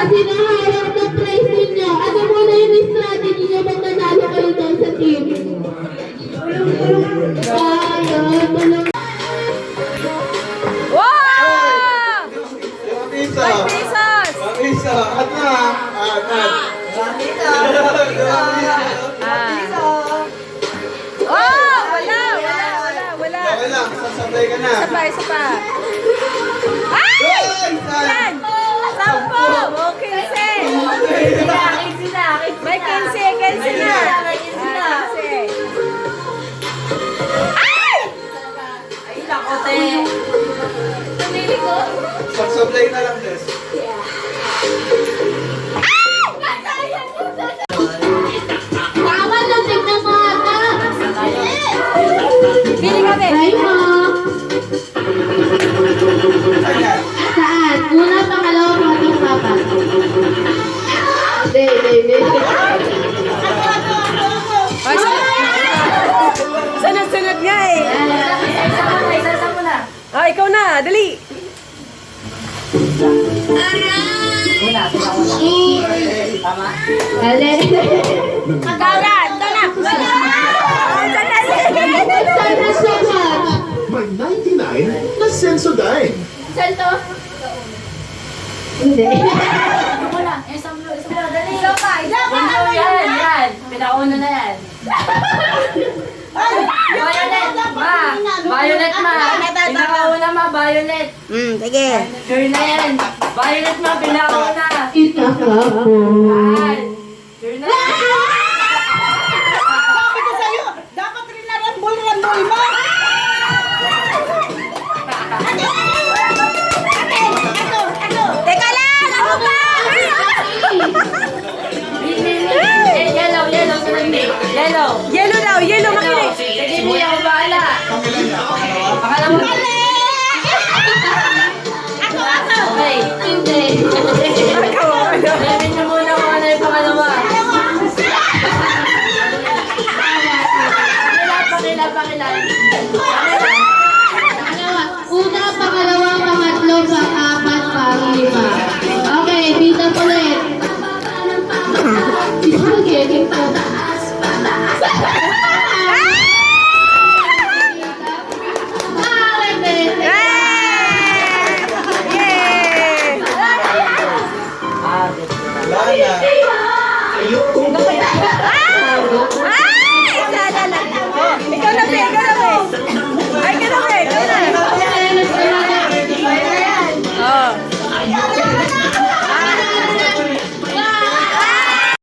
Sinaharap na prize ninyo. Ano muna yung strategy nyo pag nanalo kayo doon sa team? Tulong. Wow! 5 5 pesos! At na. Oh! Wala! Okay lang, sasabay ka na. Isa pa. Ay! Yan! 10! O, 15! May 15 na! Ay! Sasablay na lang, Des. Tama na, tignan mo ata. Pili kami! Try mo. Ayan. Saan? Una, pangalawa, pangatlo, papa. Hindi. Ay, sunod nga eh! Oh, ikaw na! Dali! Magkaulan! Ito na! Sana so much. May 99 na Sensodyne. Hindi. Pinauna na yan. Violet ma. Pinauna ma, Violet. Sige. Sure na yan. Violet ma, pinauna. Itakapo. Sure na. Sabi ko sa'yo, dapat rin na rambol mo. Teka lang! Ano ba? Yellow, sunod. Yellow. Yellow makinig! Sige, hindi ako bahala. Pangilan niya, pangalawa. Pangalawa. Okay. Hindi. Alamin niyo muna kung ano yung pangalawa. Pakila. Una, pangalawa, pangatlo, pang-apat, pang-lima. Okay, dito ulit. Spaghetti po. Wala na. Ayoko